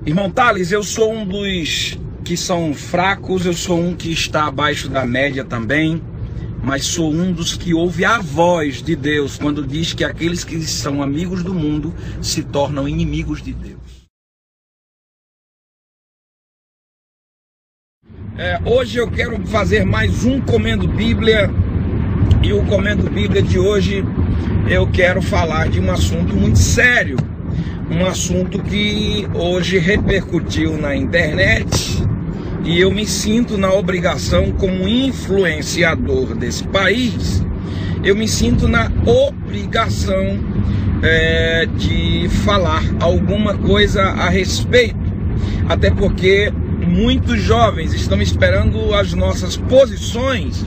Irmão Thales, eu sou um dos que são fracos, eu sou um que está abaixo da média também, mas sou um dos que ouve a voz de Deus quando diz que aqueles que são amigos do mundo se tornam inimigos de Deus. Hoje eu quero fazer mais um Comendo Bíblia, e o Comendo Bíblia de hoje eu quero falar de um assunto muito sério, um assunto que hoje repercutiu na internet, e eu me sinto na obrigação, como influenciador desse país, eu me sinto na obrigação de falar alguma coisa a respeito, até porque muitos jovens estão esperando as nossas posições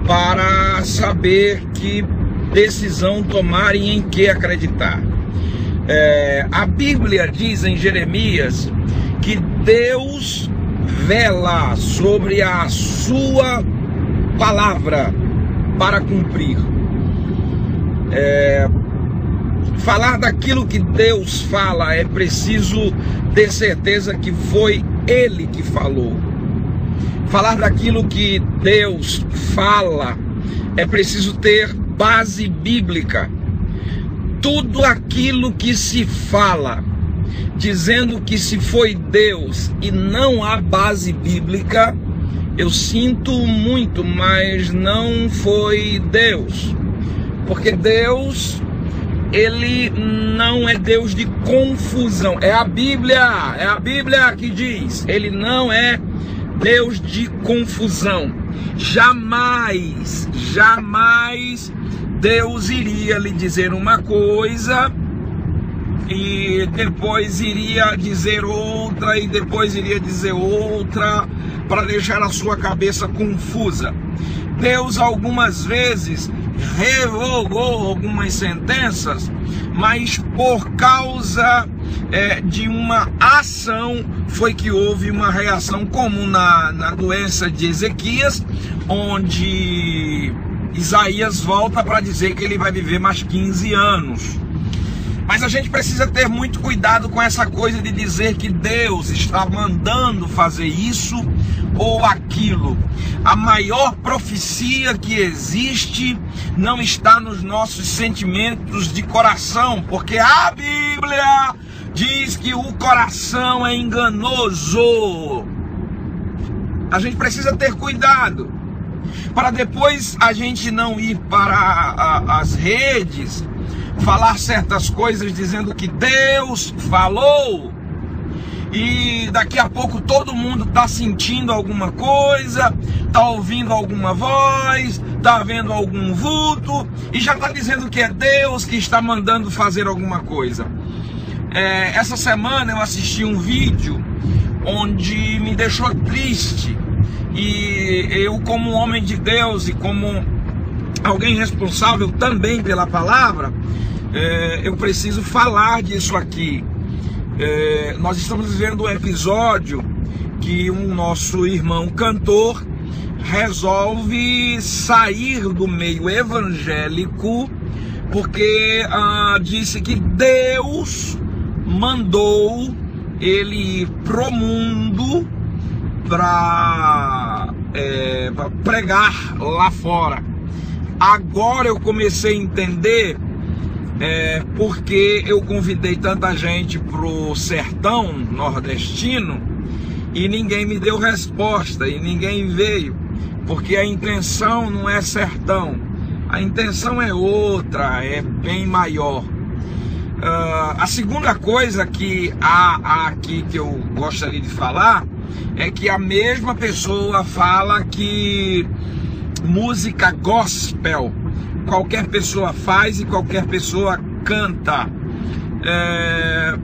para saber que decisão tomar e em que acreditar. A Bíblia diz em Jeremias que Deus vela sobre a sua palavra para cumprir. Falar daquilo que Deus fala é preciso ter certeza que foi Ele que falou. Falar daquilo que Deus fala é preciso ter base bíblica. Tudo aquilo que se fala, dizendo que se foi Deus e não há base bíblica, eu sinto muito, mas não foi Deus. Porque Deus, Ele não é Deus de confusão. É a Bíblia que diz, Ele não é Deus de confusão. Jamais Deus iria lhe dizer uma coisa e depois iria dizer outra e depois iria dizer outra para deixar a sua cabeça confusa. Deus algumas vezes revogou algumas sentenças, mas por causa de uma ação foi que houve uma reação comum na doença de Ezequias, onde Isaías volta para dizer que ele vai viver mais 15 anos. Mas a gente precisa ter muito cuidado com essa coisa de dizer que Deus está mandando fazer isso ou aquilo. A maior profecia que existe não está nos nossos sentimentos de coração, porque a Bíblia diz que o coração é enganoso. A gente precisa ter cuidado, para depois a gente não ir para as redes falar certas coisas dizendo que Deus falou, e daqui a pouco todo mundo está sentindo alguma coisa, está ouvindo alguma voz, está vendo algum vulto, e já está dizendo que é Deus que está mandando fazer alguma coisa. Essa semana eu assisti um vídeo onde me deixou triste, e eu, como homem de Deus e como alguém responsável também pela palavra, eu preciso falar disso aqui. Nós estamos vivendo um episódio que um nosso irmão cantor resolve sair do meio evangélico porque disse que Deus mandou ele ir pro mundo para pregar lá fora. Agora eu comecei a entender porque eu convidei tanta gente pro sertão nordestino e ninguém me deu resposta e ninguém veio, porque a intenção não é sertão, a intenção é outra, é bem maior. A segunda coisa que há aqui que eu gostaria de falar é que a mesma pessoa fala que música gospel qualquer pessoa faz e qualquer pessoa canta.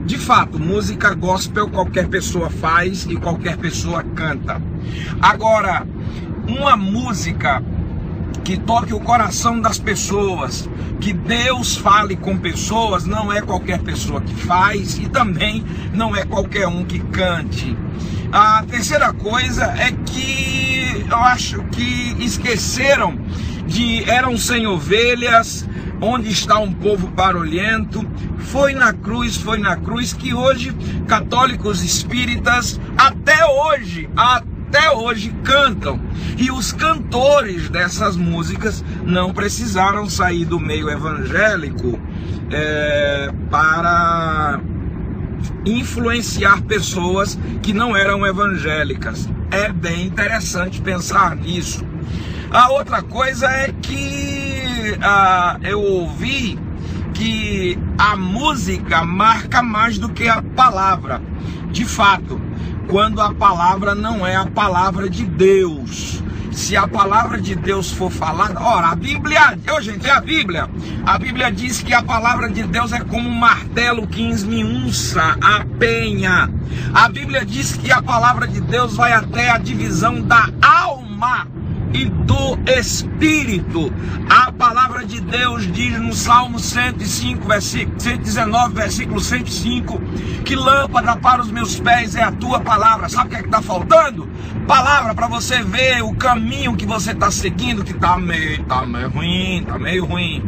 De fato, música gospel qualquer pessoa faz e qualquer pessoa canta. Agora, uma música que toque o coração das pessoas, que Deus fale com pessoas, não é qualquer pessoa que faz e também não é qualquer um que cante. A terceira coisa é que eu acho que esqueceram de eram 100 ovelhas, onde está um povo barulhento, foi na cruz, que hoje católicos espíritas até hoje cantam. E os cantores dessas músicas não precisaram sair do meio evangélico para influenciar pessoas que não eram evangélicas. É bem interessante pensar nisso. A outra coisa é que eu ouvi que a música marca mais do que a palavra. De fato, quando a palavra não é a palavra de Deus. Se a palavra de Deus for falada, ora, a Bíblia diz que a palavra de Deus é como um martelo que esmiuça a penha. A Bíblia diz que a palavra de Deus vai até a divisão da alma e do espírito. A palavra de Deus diz no Salmo 119, versículo 105, que lâmpada para os meus pés é a tua palavra. Sabe o que é que está faltando? Palavra para você ver o caminho que você está seguindo, que está meio ruim.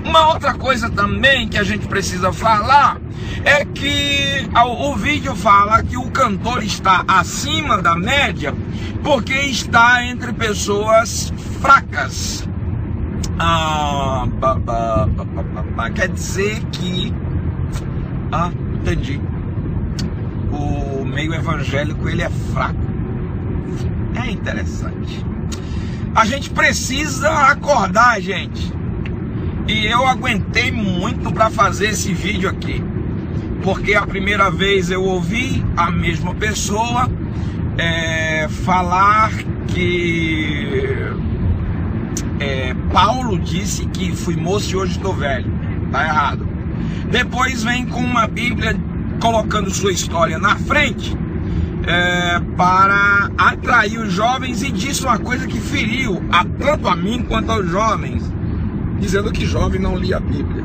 Uma outra coisa também que a gente precisa falar é que o vídeo fala que o cantor está acima da média porque está entre pessoas fracas. Quer dizer que entendi, o meio evangélico ele é fraco. É interessante. A gente precisa acordar, gente. E eu aguentei muito para fazer esse vídeo aqui, porque a primeira vez eu ouvi a mesma pessoa falar que Paulo disse que fui moço e hoje estou velho. Tá errado. Depois vem com uma Bíblia colocando sua história na frente para atrair os jovens, e disse uma coisa que feriu tanto a mim quanto aos jovens, dizendo que jovem não lia a Bíblia.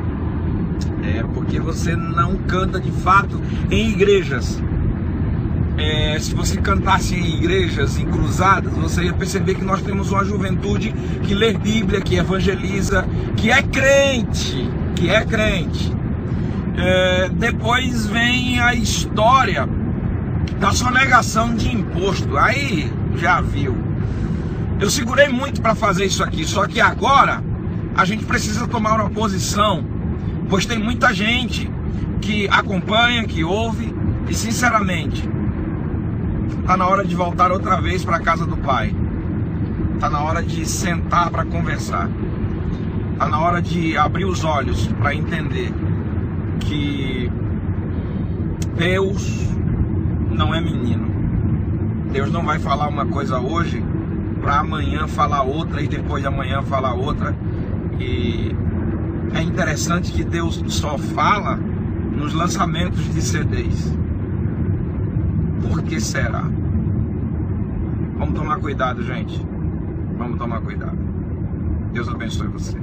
Porque você não canta de fato em igrejas. Se você cantasse em igrejas, em cruzadas, você ia perceber que nós temos uma juventude que lê Bíblia, que evangeliza, que é crente. Depois vem a história da sonegação de imposto. Aí já viu. Eu segurei muito para fazer isso aqui, só que agora a gente precisa tomar uma posição, pois tem muita gente que acompanha, que ouve, e sinceramente está na hora de voltar outra vez para a casa do Pai. Está na hora de sentar para conversar. Está na hora de abrir os olhos para entender que Deus não é menino. Deus não vai falar uma coisa hoje para amanhã falar outra e depois de amanhã falar outra. E é interessante que Deus só fala nos lançamentos de CDs. Por que será? Vamos tomar cuidado, gente. Vamos tomar cuidado. Deus abençoe você.